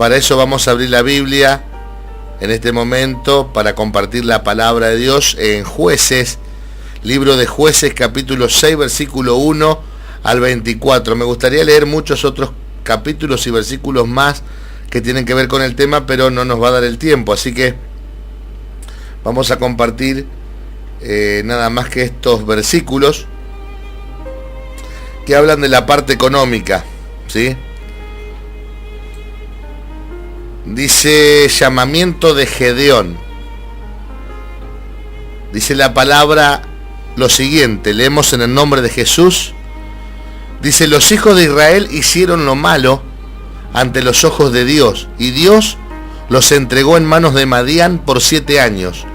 Para eso vamos a abrir la Biblia en este momento para compartir la palabra de Dios en Jueces, libro de Jueces, capítulo 6, versículo 1 al 24. Me gustaría leer muchos otros capítulos y versículos más que tienen que ver con el tema, pero no nos va a dar el tiempo, así que vamos a compartir nada más que estos versículos que hablan de la parte económica, ¿sí? Dice llamamiento de Gedeón. Dice la palabra lo siguiente, leemos en el nombre de Jesús. Dice: los hijos de Israel hicieron lo malo ante los ojos de Dios, y Dios los entregó en manos de Madián por 7 años.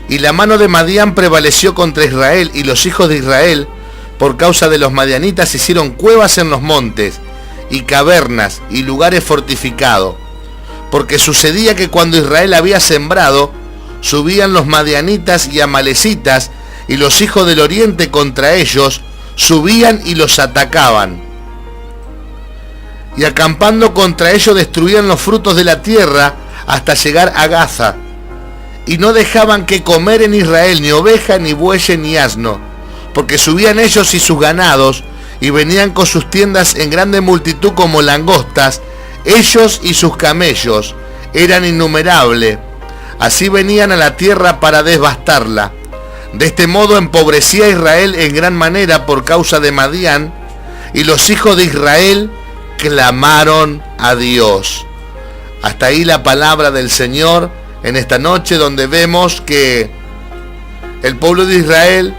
Y la mano de Madián prevaleció contra Israel, y los hijos de Israel, por causa de los madianitas, hicieron cuevas en los montes, y cavernas, y lugares fortificados. Porque sucedía que cuando Israel había sembrado, subían los madianitas y amalecitas, y los hijos del oriente contra ellos, subían y los atacaban. Y acampando contra ellos destruían los frutos de la tierra hasta llegar a Gaza. Y no dejaban que comer en Israel ni oveja, ni buey, ni asno, porque subían ellos y sus ganados, y venían con sus tiendas en grande multitud como langostas, ellos y sus camellos eran innumerables. Así venían a la tierra para devastarla. De este modo empobrecía a Israel en gran manera por causa de Madián, y los hijos de Israel clamaron a Dios. Hasta ahí la palabra del Señor en esta noche, donde vemos que el pueblo de Israel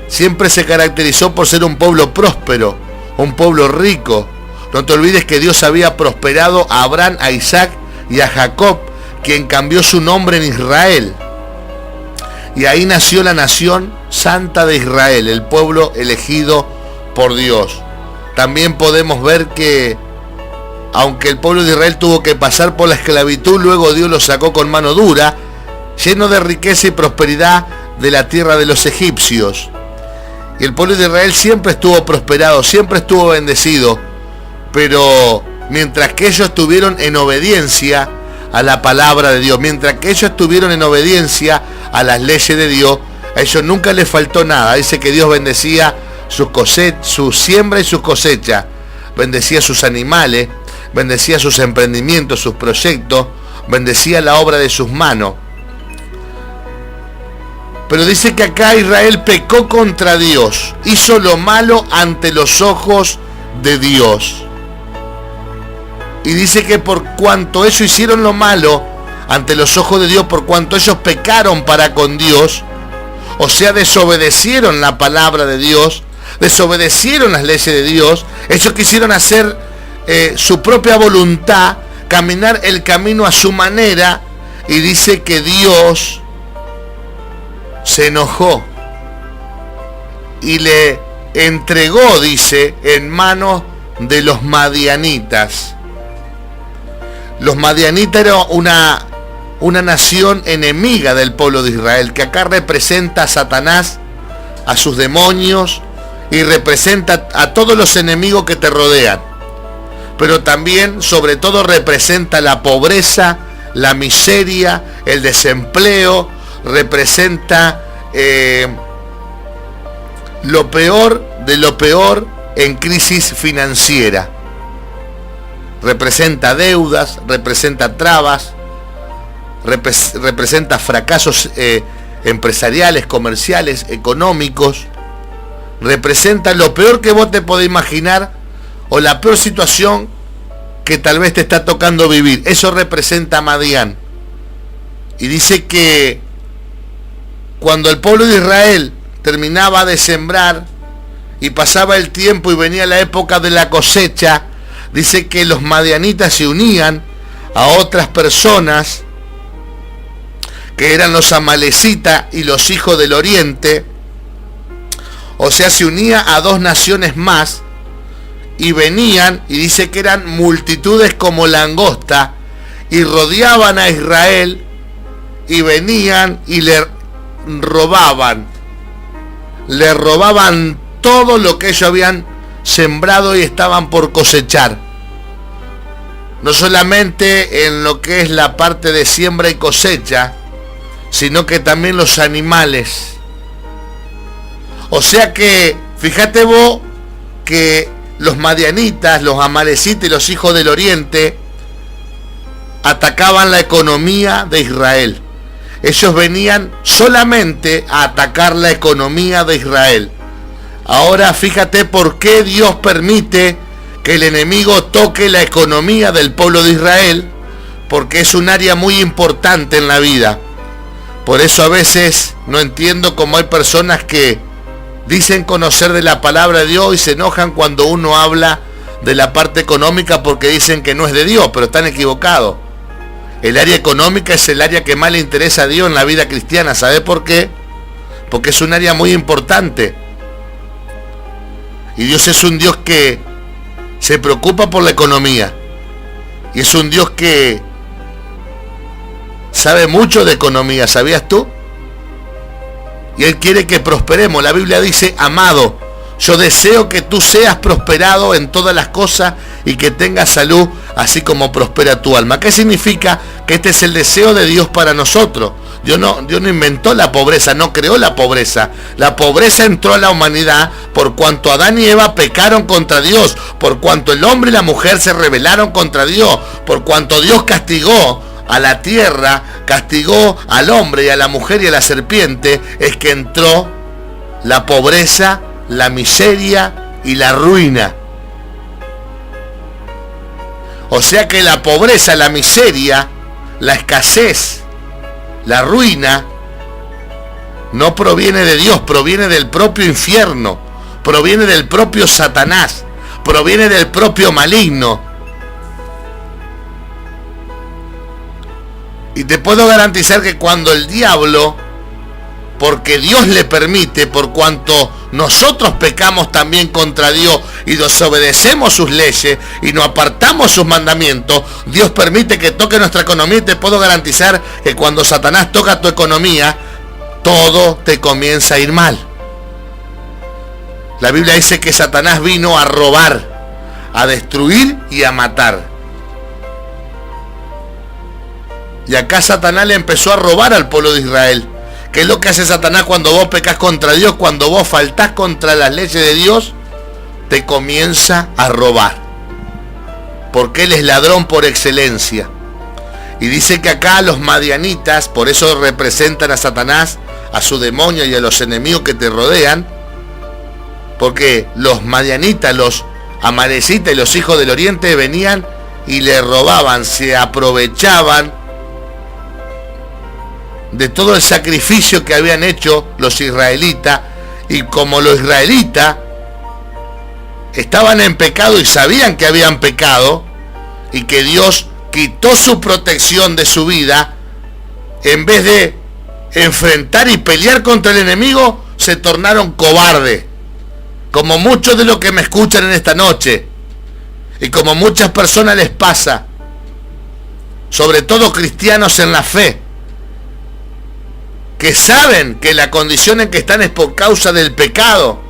siempre se caracterizó por ser un pueblo próspero, un pueblo rico. No te olvides que Dios había prosperado a Abraham, a Isaac y a Jacob, quien cambió su nombre en Israel. Y ahí nació la nación santa de Israel, el pueblo elegido por Dios. También podemos ver que, aunque el pueblo de Israel tuvo que pasar por la esclavitud, luego Dios lo sacó con mano dura, lleno de riqueza y prosperidad de la tierra de los egipcios. Y el pueblo de Israel siempre estuvo prosperado, siempre estuvo bendecido, pero mientras que ellos estuvieron en obediencia a la palabra de Dios, mientras que ellos estuvieron en obediencia a las leyes de Dios, a ellos nunca les faltó nada. Dice que Dios bendecía su siembra y sus cosechas, bendecía sus animales, bendecía sus emprendimientos, sus proyectos, bendecía la obra de sus manos. Pero dice que acá Israel pecó contra Dios, hizo lo malo ante los ojos de Dios. Y dice que por cuanto ellos hicieron lo malo ante los ojos de Dios, por cuanto ellos pecaron para con Dios, o sea, desobedecieron la palabra de Dios, desobedecieron las leyes de Dios, ellos quisieron hacer su propia voluntad, caminar el camino a su manera, y dice que Dios se enojó y le entregó, dice, en manos de los madianitas. Los madianitas eran una nación enemiga del pueblo de Israel, que acá representa a Satanás, a sus demonios, y representa a todos los enemigos que te rodean. Pero también, sobre todo, representa la pobreza, la miseria, el desempleo, representa lo peor de lo peor en crisis financiera. Representa deudas, representa trabas, representa fracasos empresariales, comerciales, económicos. Representa lo peor que vos te podés imaginar, o la peor situación que tal vez te está tocando vivir. Eso representa a Madián. Y dice que cuando el pueblo de Israel terminaba de sembrar y pasaba el tiempo y venía la época de la cosecha, dice que los madianitas se unían a otras personas que eran los amalecitas y los hijos del oriente. O sea, se unía a 2 naciones más, y venían, y dice que eran multitudes como langosta, y rodeaban a Israel, y venían y le robaban todo lo que ellos habían sembrado y estaban por cosechar. no solamente en lo que es la parte de siembra y cosecha, sino que también los animales. O sea que, fíjate vos que los madianitas, los amalecitas y los hijos del oriente atacaban la economía de Israel. Ellos venían solamente a atacar la economía de Israel. Ahora fíjate por qué Dios permite que el enemigo toque la economía del pueblo de Israel, porque es un área muy importante en la vida. Por eso a veces no entiendo cómo hay personas que dicen conocer de la palabra de Dios y se enojan cuando uno habla de la parte económica porque dicen que no es de Dios, pero están equivocados. El área económica es el área que más le interesa a Dios en la vida cristiana. ¿Sabe por qué? Porque es un área muy importante. Y Dios es un Dios que se preocupa por la economía. Y es un Dios que sabe mucho de economía, ¿sabías tú? Y Él quiere que prosperemos. La Biblia dice, amado, yo deseo que tú seas prosperado en todas las cosas y que tengas salud, así como prospera tu alma. ¿Qué significa? Que este es el deseo de Dios para nosotros. Dios no inventó la pobreza, no creó la pobreza. La pobreza entró a la humanidad por cuanto Adán y Eva pecaron contra Dios, por cuanto el hombre y la mujer se rebelaron contra Dios, por cuanto Dios castigó a la tierra, castigó al hombre y a la mujer y a la serpiente, es que entró la pobreza, la miseria y la ruina. O sea que la pobreza, la miseria, la escasez, la ruina, no proviene de Dios, proviene del propio infierno, proviene del propio Satanás, proviene del propio maligno. Y te puedo garantizar que cuando el diablo, porque Dios le permite, por cuanto nosotros pecamos también contra Dios y desobedecemos sus leyes y nos apartamos sus mandamientos, Dios permite que toque nuestra economía y te puedo garantizar que cuando Satanás toca tu economía, todo te comienza a ir mal. La Biblia dice que Satanás vino a robar, a destruir y a matar. Y acá Satanás le empezó a robar al pueblo de Israel. ¿Qué es lo que hace Satanás cuando vos pecas contra Dios? Cuando vos faltás contra las leyes de Dios, te comienza a robar. Porque Él es ladrón por excelencia. Y dice que acá los madianitas, por eso representan a Satanás, a su demonio y a los enemigos que te rodean. Porque los madianitas, los amalecitas y los hijos del oriente venían y le robaban, se aprovechaban de todo el sacrificio que habían hecho los israelitas, y como los israelitas estaban en pecado y sabían que habían pecado y que Dios quitó su protección de su vida, en vez de enfrentar y pelear contra el enemigo, se tornaron cobardes, como muchos de los que me escuchan en esta noche y como muchas personas les pasa, sobre todo cristianos en la fe, que saben que la condición en que están es por causa del pecado,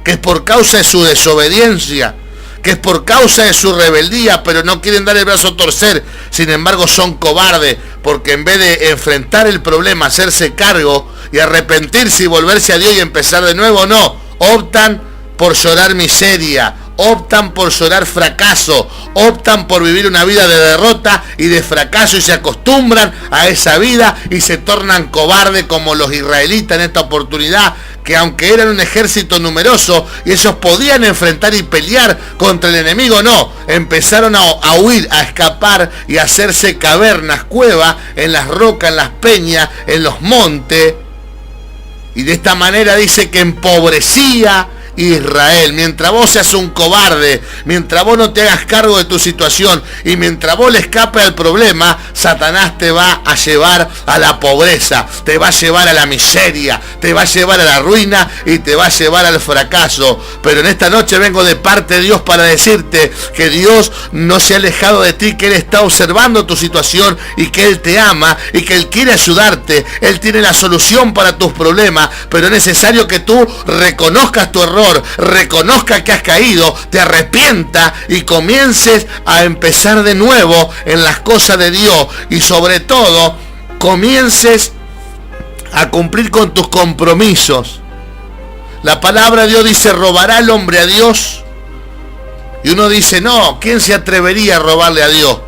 que es por causa de su desobediencia, que es por causa de su rebeldía, pero no quieren dar el brazo a torcer. Sin embargo son cobardes, porque en vez de enfrentar el problema, hacerse cargo y arrepentirse y volverse a Dios y empezar de nuevo, no, optan por llorar miseria, optan por llorar fracaso, optan por vivir una vida de derrota y de fracaso y se acostumbran a esa vida y se tornan cobardes como los israelitas en esta oportunidad, que aunque eran un ejército numeroso y ellos podían enfrentar y pelear contra el enemigo, no, empezaron a huir, a escapar y a hacerse cavernas, cuevas en las rocas, en las peñas, en los montes, y de esta manera dice que empobrecía Israel. Mientras vos seas un cobarde, mientras vos no te hagas cargo de tu situación y mientras vos le escapes al problema, Satanás te va a llevar a la pobreza, te va a llevar a la miseria, te va a llevar a la ruina y te va a llevar al fracaso. Pero en esta noche vengo de parte de Dios para decirte que Dios no se ha alejado de ti, que Él está observando tu situación y que Él te ama y que Él quiere ayudarte. Él tiene la solución para tus problemas, pero es necesario que tú reconozcas tu error, error, reconozca que has caído, te arrepienta y comiences a empezar de nuevo en las cosas de Dios, y sobre todo comiences a cumplir con tus compromisos. La palabra de Dios dice: ¿robará el hombre a Dios? Y uno dice: no, ¿quién se atrevería a robarle a Dios?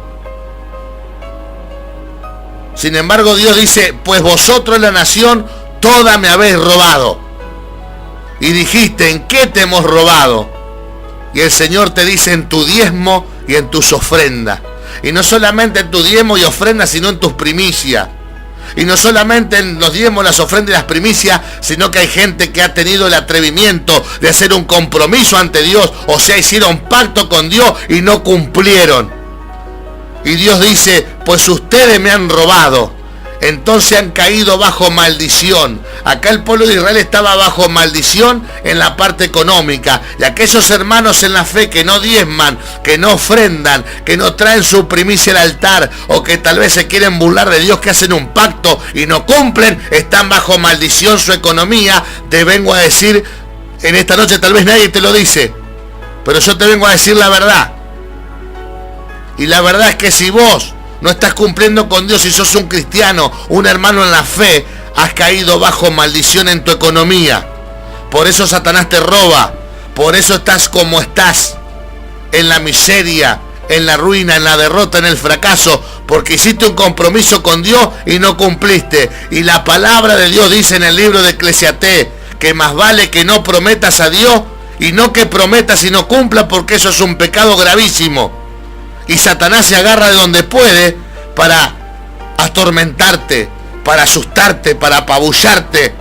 Sin embargo, Dios dice: pues vosotros, la nación, toda me habéis robado. Y dijiste: ¿en qué te hemos robado? Y el Señor te dice: en tu diezmo y en tus ofrendas. Y no solamente en tu diezmo y ofrendas, sino en tus primicias. Y no solamente en los diezmos, las ofrendas y las primicias, sino que hay gente que ha tenido el atrevimiento de hacer un compromiso ante Dios. O sea, hicieron pacto con Dios y no cumplieron. Y Dios dice: pues ustedes me han robado, entonces han caído bajo maldición. Acá el pueblo de Israel estaba bajo maldición en la parte económica, y aquellos hermanos en la fe que no diezman, que no ofrendan, que no traen su primicia al altar, o que tal vez se quieren burlar de Dios, que hacen un pacto y no cumplen, están bajo maldición su economía. Te vengo a decir en esta noche, tal vez nadie te lo dice, pero yo te vengo a decir la verdad. Y la verdad es que si vos no estás cumpliendo con Dios, si sos un cristiano, un hermano en la fe, has caído bajo maldición en tu economía. Por eso Satanás te roba. Por eso estás como estás, en la miseria, en la ruina, en la derrota, en el fracaso, porque hiciste un compromiso con Dios y no cumpliste. Y la palabra de Dios dice en el libro de Eclesiastés que más vale que no prometas a Dios, y no que prometas y no cumplas, porque eso es un pecado gravísimo. Y Satanás se agarra de donde puede para atormentarte, para asustarte, para apabullarte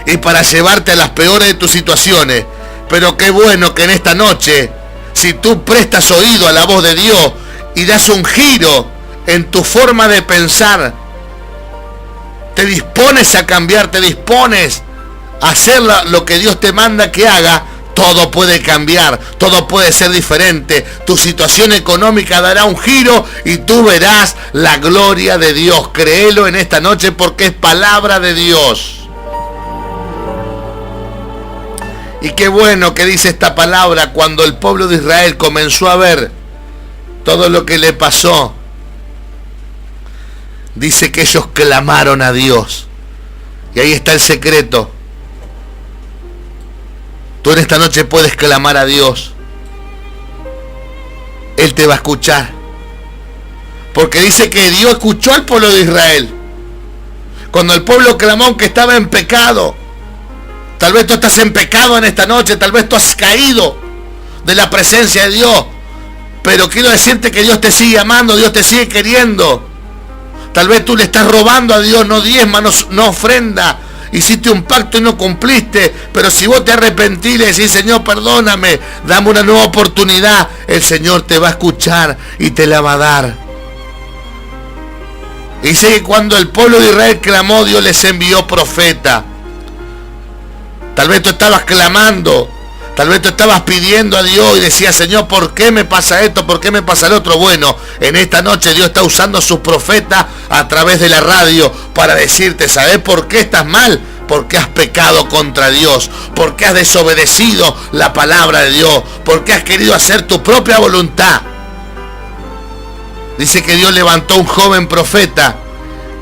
y para llevarte a las peores de tus situaciones. Pero qué bueno que en esta noche, si tú prestas oído a la voz de Dios y das un giro en tu forma de pensar, te dispones a cambiar, te dispones a hacer lo que Dios te manda que haga, todo puede cambiar, todo puede ser diferente. Tu situación económica dará un giro y tú verás la gloria de Dios. Créelo en esta noche, porque es palabra de Dios. Y qué bueno que dice esta palabra: cuando el pueblo de Israel comenzó a ver todo lo que le pasó, dice que ellos clamaron a Dios. Y ahí está el secreto. Tú en esta noche puedes clamar a Dios. Él te va a escuchar. Porque dice que Dios escuchó al pueblo de Israel. Cuando el pueblo clamó que estaba en pecado. Tal vez tú estás en pecado en esta noche. Tal vez tú has caído de la presencia de Dios. Pero quiero decirte que Dios te sigue amando. Dios te sigue queriendo. Tal vez tú le estás robando a Dios. No diezma, no ofrenda. Hiciste un pacto y no cumpliste, pero si vos te arrepentís y le decís: Señor, perdóname, dame una nueva oportunidad, el Señor te va a escuchar y te la va a dar. Y dice que cuando el pueblo de Israel clamó, Dios les envió profeta. Tal vez tú estabas clamando, tal vez tú estabas pidiendo a Dios y decías: Señor, ¿por qué me pasa esto? ¿Por qué me pasa el otro? Bueno, en esta noche Dios está usando a sus profetas a través de la radio para decirte: ¿sabes por qué estás mal? Porque has pecado contra Dios, porque has desobedecido la palabra de Dios, porque has querido hacer tu propia voluntad. Dice que Dios levantó un joven profeta,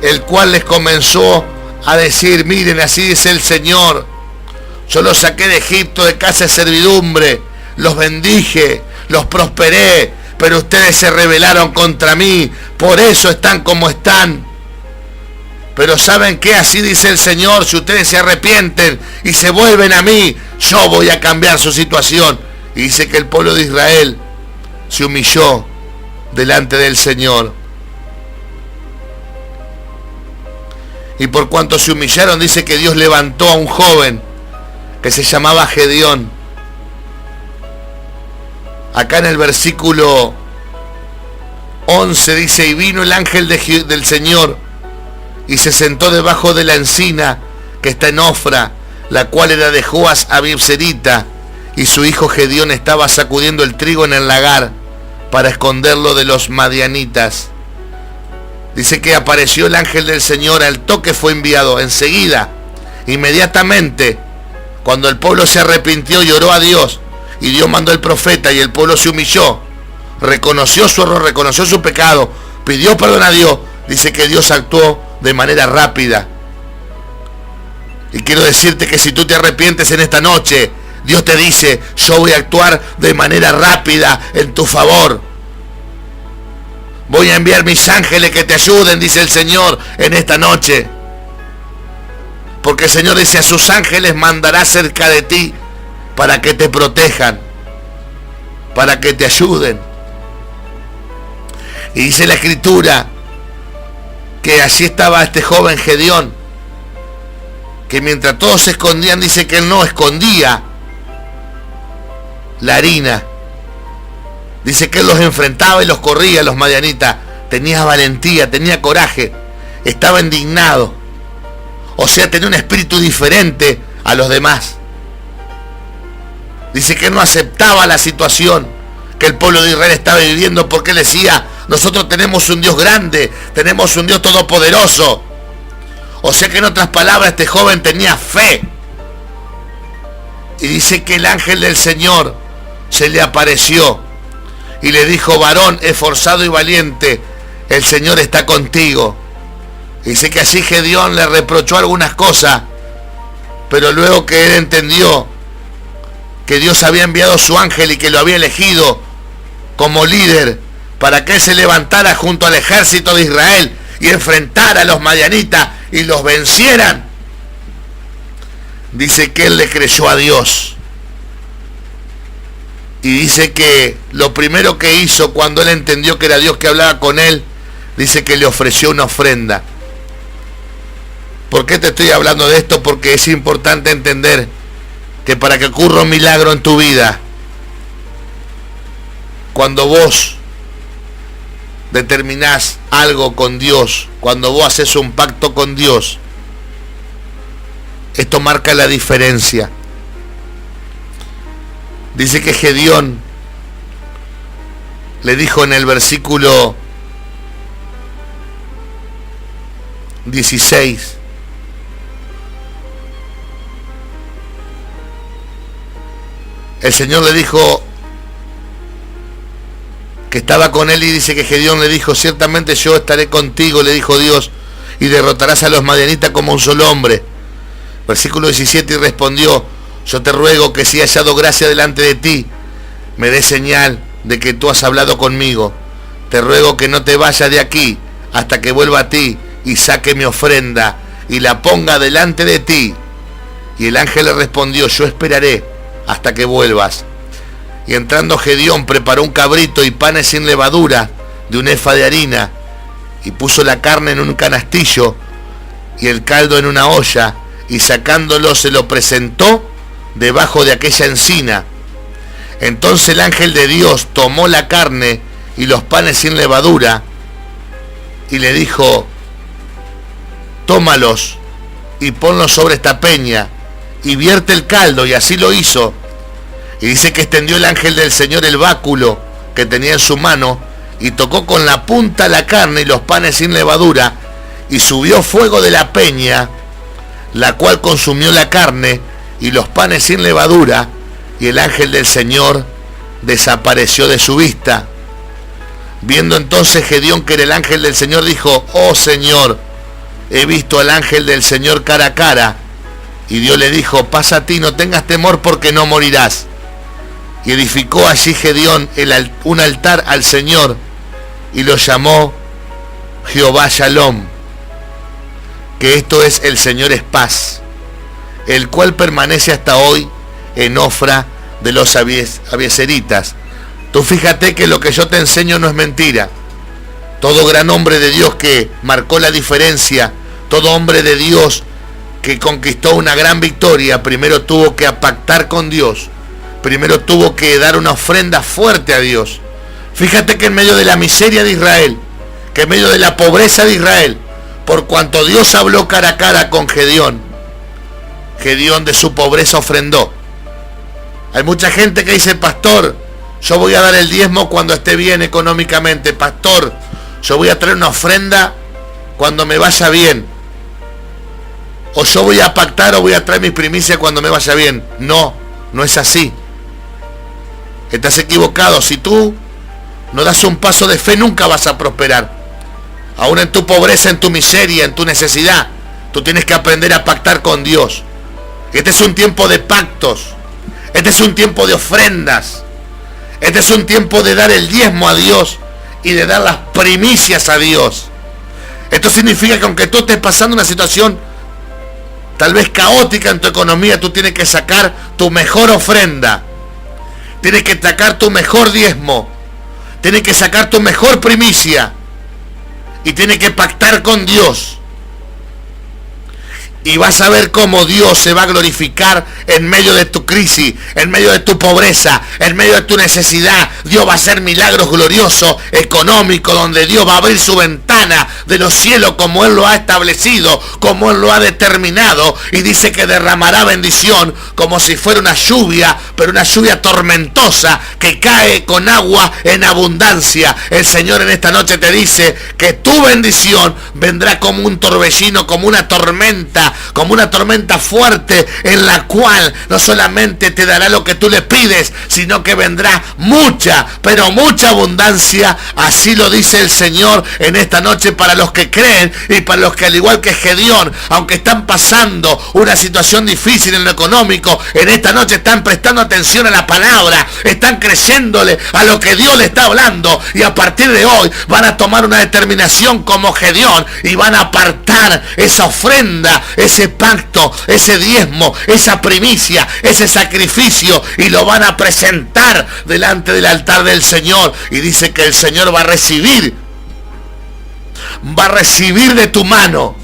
el cual les comenzó a decir: miren, así dice el Señor, yo los saqué de Egipto, de casa de servidumbre, los bendije, los prosperé, pero ustedes se rebelaron contra mí, por eso están como están. Pero ¿saben qué? Así dice el Señor: si ustedes se arrepienten y se vuelven a mí, yo voy a cambiar su situación. Y dice que el pueblo de Israel se humilló delante del Señor. Y por cuanto se humillaron, dice que Dios levantó a un joven que se llamaba Gedeón. Acá en el versículo 11 dice: y vino el ángel del Señor y se sentó debajo de la encina que está en Ofra, la cual era de Joas Abibserita, y su hijo Gedeón estaba sacudiendo el trigo en el lagar para esconderlo de los madianitas. Dice que apareció el ángel del Señor, al toque fue enviado enseguida, inmediatamente. Cuando el pueblo se arrepintió y oró a Dios, y Dios mandó el profeta y el pueblo se humilló, reconoció su error, reconoció su pecado, pidió perdón a Dios, dice que Dios actuó de manera rápida. Y quiero decirte que si tú te arrepientes en esta noche, Dios te dice, yo voy a actuar de manera rápida en tu favor. Voy a enviar mis ángeles que te ayuden, dice el Señor, en esta noche. Porque el Señor dice, a sus ángeles mandará cerca de ti para que te protejan, para que te ayuden. Y dice la Escritura que así estaba este joven Gedeón, que mientras todos se escondían, dice que él no escondía la harina. Dice que él los enfrentaba y los corría, los madianitas. Tenía valentía, tenía coraje, estaba indignado. O sea, tenía un espíritu diferente a los demás. Dice que no aceptaba la situación que el pueblo de Israel estaba viviendo, porque él decía, nosotros tenemos un Dios grande, tenemos un Dios todopoderoso. O sea que en otras palabras, este joven tenía fe. Y dice que el ángel del Señor se le apareció y le dijo, varón esforzado y valiente, el Señor está contigo. Dice que así Gedeón le reprochó algunas cosas, pero luego que él entendió que Dios había enviado su ángel y que lo había elegido como líder para que él se levantara junto al ejército de Israel y enfrentara a los madianitas y los vencieran, dice que él le creyó a Dios. Y dice que lo primero que hizo cuando él entendió que era Dios que hablaba con él, dice que le ofreció una ofrenda. ¿Por qué te estoy hablando de esto? Porque es importante entender que para que ocurra un milagro en tu vida, cuando vos determinás algo con Dios, cuando vos haces un pacto con Dios, esto marca la diferencia. Dice que Gedeón le dijo en el versículo 16, el Señor le dijo que estaba con él, y dice que Gedeón le dijo, ciertamente yo estaré contigo, le dijo Dios, y derrotarás a los madianitas como un solo hombre. Versículo 17, y respondió, yo te ruego que si he hallado gracia delante de ti, me dé señal de que tú has hablado conmigo. Te ruego que no te vayas de aquí hasta que vuelva a ti y saque mi ofrenda y la ponga delante de ti. Y el ángel le respondió, yo esperaré hasta que vuelvas. Y entrando Gedeón preparó un cabrito y panes sin levadura de un efa de harina, y puso la carne en un canastillo y el caldo en una olla, y sacándolo se lo presentó debajo de aquella encina. Entonces el ángel de Dios tomó la carne y los panes sin levadura y le dijo, tómalos y ponlos sobre esta peña y vierte el caldo, y así lo hizo. Y dice que extendió el ángel del Señor el báculo que tenía en su mano y tocó con la punta la carne y los panes sin levadura, y subió fuego de la peña, la cual consumió la carne y los panes sin levadura, y el ángel del Señor desapareció de su vista. Viendo entonces Gedeón que era el ángel del Señor, dijo, oh Señor, he visto al ángel del Señor cara a cara. Y Dios le dijo, pasa a ti, no tengas temor, porque no morirás. Y edificó allí Gedeón un altar al Señor y lo llamó Jehová Shalom, que esto es, el Señor es paz, el cual permanece hasta hoy en Ofra de los abiezeritas. Tú fíjate que lo que yo te enseño no es mentira. Todo gran hombre de Dios que marcó la diferencia, todo hombre de Dios que conquistó una gran victoria, primero tuvo que pactar con Dios, primero tuvo que dar una ofrenda fuerte a Dios. Fíjate que en medio de la miseria de Israel, que en medio de la pobreza de Israel, por cuanto Dios habló cara a cara con Gedeón, Gedeón de su pobreza ofrendó. Hay mucha gente que dice, pastor, yo voy a dar el diezmo cuando esté bien económicamente. Pastor, yo voy a traer una ofrenda cuando me vaya bien. o yo voy a pactar o voy a traer mis primicias cuando me vaya bien. No, no es así. Estás equivocado. Si tú no das un paso de fe, nunca vas a prosperar. Aún en tu pobreza, en tu miseria, en tu necesidad, tú tienes que aprender a pactar con Dios. Este es un tiempo de pactos. Este es un tiempo de ofrendas. Este es un tiempo de dar el diezmo a Dios y de dar las primicias a Dios. Esto significa que aunque tú estés pasando una situación tal vez caótica en tu economía, tú tienes que sacar tu mejor ofrenda. Tienes que sacar tu mejor diezmo. Tienes que sacar tu mejor primicia. Y tienes que pactar con Dios. Y vas a ver cómo Dios se va a glorificar en medio de tu crisis, en medio de tu pobreza, en medio de tu necesidad. Dios va a hacer milagros gloriosos, económicos, donde Dios va a abrir su ventana de los cielos como Él lo ha establecido, como Él lo ha determinado. Y dice que derramará bendición como si fuera una lluvia, pero una lluvia tormentosa que cae con agua en abundancia. El Señor en esta noche te dice que tu bendición vendrá como un torbellino, como una tormenta fuerte, en la cual no solamente te dará lo que tú le pides, sino que vendrá mucha, pero mucha abundancia. Así lo dice el Señor en esta noche para los que creen y para los que, al igual que Gedeón, aunque están pasando una situación difícil en lo económico, en esta noche están prestando atención a la palabra, están creyéndole a lo que Dios le está hablando, y a partir de hoy van a tomar una determinación como Gedeón y van a apartar esa ofrenda, ese pacto, ese diezmo, esa primicia, ese sacrificio, y lo van a presentar delante del altar del Señor. Y dice que el Señor va a recibir de tu mano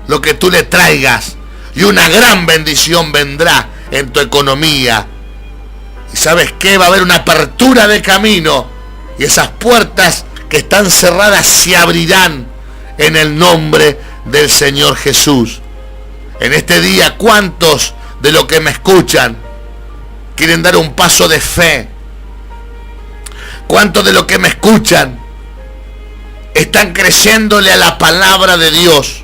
lo que tú le traigas, y una gran bendición vendrá en tu economía. Y ¿sabes qué? Va a haber una apertura de camino, y esas puertas que están cerradas se abrirán en el nombre del Señor Jesús. En este día, ¿cuántos de los que me escuchan quieren dar un paso de fe? ¿Cuántos de los que me escuchan están creyéndole a la palabra de Dios?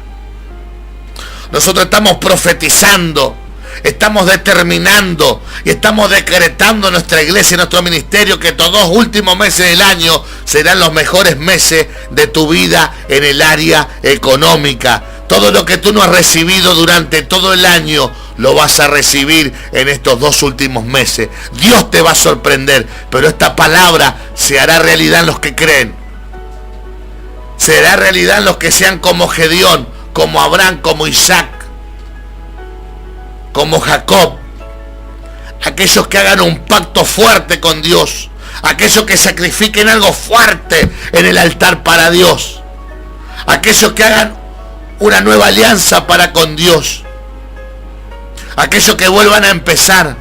Nosotros estamos profetizando, estamos determinando y estamos decretando en nuestra iglesia y nuestro ministerio que estos 2 últimos meses del año serán los mejores meses de tu vida en el área económica. Todo lo que tú no has recibido durante todo el año, lo vas a recibir en estos 2 últimos meses. Dios te va a sorprender, pero esta palabra se hará realidad en los que creen. Se hará realidad en los que sean como Gedeón, como Abraham, como Isaac, como Jacob. Aquellos que hagan un pacto fuerte con Dios. Aquellos que sacrifiquen algo fuerte en el altar para Dios. Aquellos que hagan una nueva alianza para con Dios. Aquellos que vuelvan a empezar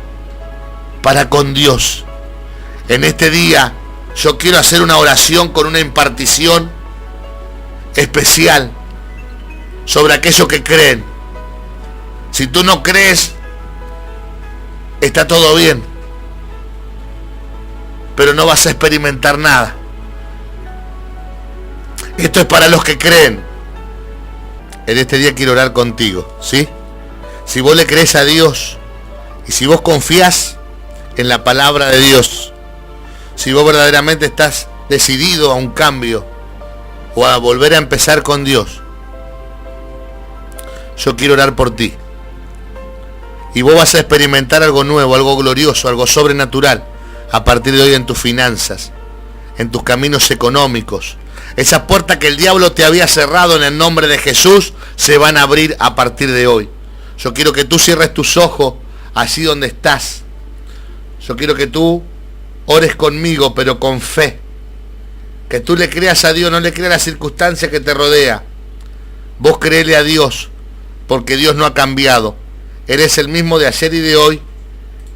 para con Dios. En este día yo quiero hacer una oración con una impartición especial sobre aquellos que creen. Si tú no crees, está todo bien, pero no vas a experimentar nada. Esto es para los que creen. En este día quiero orar contigo, ¿sí? Si vos le crees a Dios y si vos confías en la palabra de Dios, si vos verdaderamente estás decidido a un cambio o a volver a empezar con Dios, yo quiero orar por ti. Y vos vas a experimentar algo nuevo, algo glorioso, algo sobrenatural a partir de hoy en tus finanzas, en tus caminos económicos. Esa puerta que el diablo te había cerrado, en el nombre de Jesús, se van a abrir a partir de hoy. Yo quiero que tú cierres tus ojos allí donde estás. Yo quiero que tú ores conmigo, pero con fe. Que tú le creas a Dios, no le creas a la circunstancia que te rodea. Vos créele a Dios, porque Dios no ha cambiado. Eres el mismo de ayer y de hoy,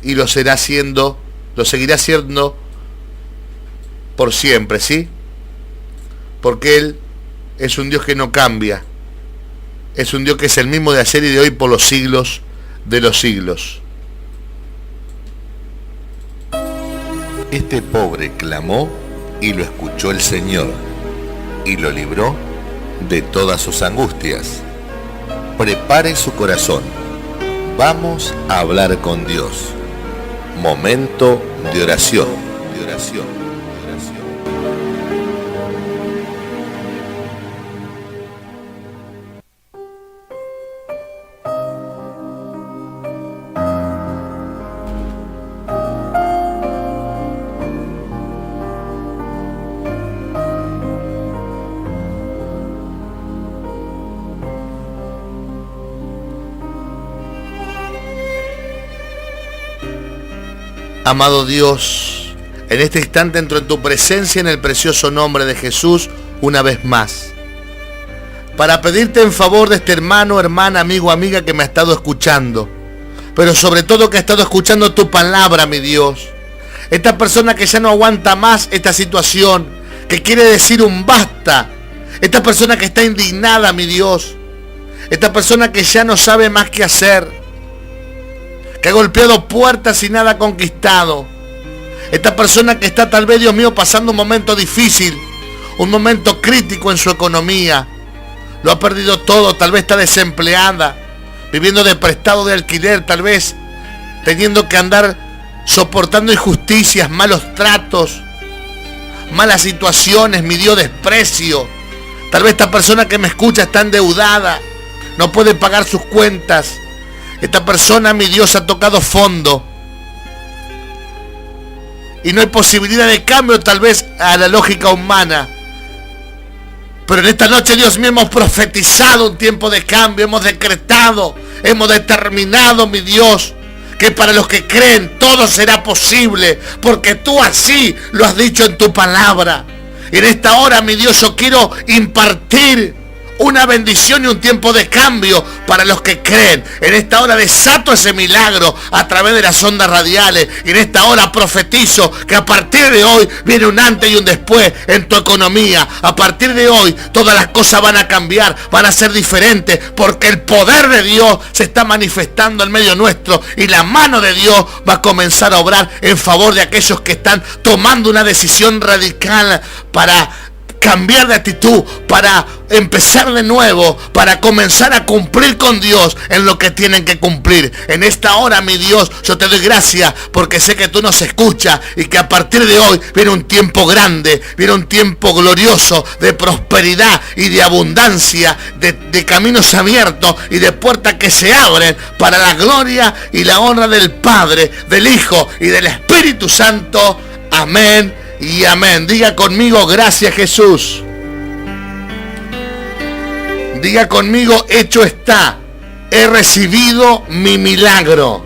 y lo seguirá siendo por siempre, ¿sí? Porque Él es un Dios que no cambia. Es un Dios que es el mismo de ayer y de hoy por los siglos de los siglos. Este pobre clamó y lo escuchó el Señor, y lo libró de todas sus angustias. Prepare su corazón. Vamos a hablar con Dios. Momento de oración. Amado Dios, en este instante entro en tu presencia en el precioso nombre de Jesús una vez más, para pedirte en favor de este hermano, hermana, amigo, amiga que me ha estado escuchando, pero sobre todo que ha estado escuchando tu palabra, mi Dios. Esta persona que ya no aguanta más esta situación, que quiere decir un basta. Esta persona que está indignada, mi Dios. Esta persona que ya no sabe más qué hacer, que ha golpeado puertas y nada ha conquistado. Esta persona que está tal vez, Dios mío, pasando un momento difícil, un momento crítico en su economía. Lo ha perdido todo, tal vez está desempleada, viviendo de prestado de alquiler, tal vez teniendo que andar soportando injusticias, malos tratos, malas situaciones, mi Dios, desprecio. Tal vez esta persona que me escucha está endeudada, no puede pagar sus cuentas. Esta persona, mi Dios, ha tocado fondo. Y no hay posibilidad de cambio tal vez a la lógica humana. Pero en esta noche, Dios mío, hemos profetizado un tiempo de cambio. Hemos decretado, hemos determinado, mi Dios, que para los que creen todo será posible. Porque tú así lo has dicho en tu palabra. Y en esta hora, mi Dios, yo quiero impartir una bendición y un tiempo de cambio para los que creen. En esta hora desato ese milagro a través de las ondas radiales. Y en esta hora profetizo que a partir de hoy viene un antes y un después en tu economía. A partir de hoy todas las cosas van a cambiar, van a ser diferentes, porque el poder de Dios se está manifestando en medio nuestro y la mano de Dios va a comenzar a obrar en favor de aquellos que están tomando una decisión radical para cambiar de actitud, para empezar de nuevo, para comenzar a cumplir con Dios en lo que tienen que cumplir. En esta hora, mi Dios, yo te doy gracias porque sé que tú nos escuchas y que a partir de hoy viene un tiempo grande, viene un tiempo glorioso de prosperidad y de abundancia, de caminos abiertos y de puertas que se abren para la gloria y la honra del Padre, del Hijo y del Espíritu Santo. Amén y amén. Diga conmigo, gracias Jesús. Diga conmigo, hecho está. He recibido mi milagro.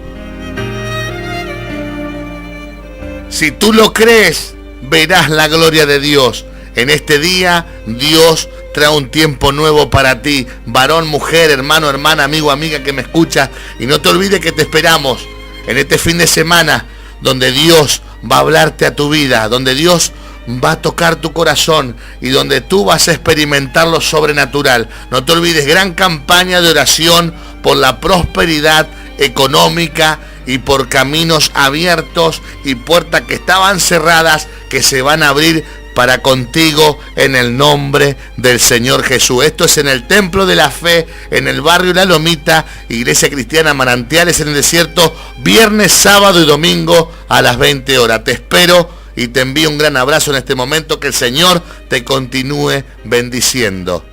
Si tú lo crees, verás la gloria de Dios. En este día, Dios trae un tiempo nuevo para ti. Varón, mujer, hermano, hermana, amigo, amiga que me escuchas. Y no te olvides que te esperamos en este fin de semana, donde Dios va a hablarte a tu vida, donde Dios va a tocar tu corazón y donde tú vas a experimentar lo sobrenatural. No te olvides, gran campaña de oración por la prosperidad económica y por caminos abiertos y puertas que estaban cerradas que se van a abrir para contigo en el nombre del Señor Jesús. Esto es en el Templo de la Fe, en el barrio La Lomita, Iglesia Cristiana Manantiales en el Desierto, viernes, sábado y domingo a las 20 horas. Te espero y te envío un gran abrazo en este momento. Que el Señor te continúe bendiciendo.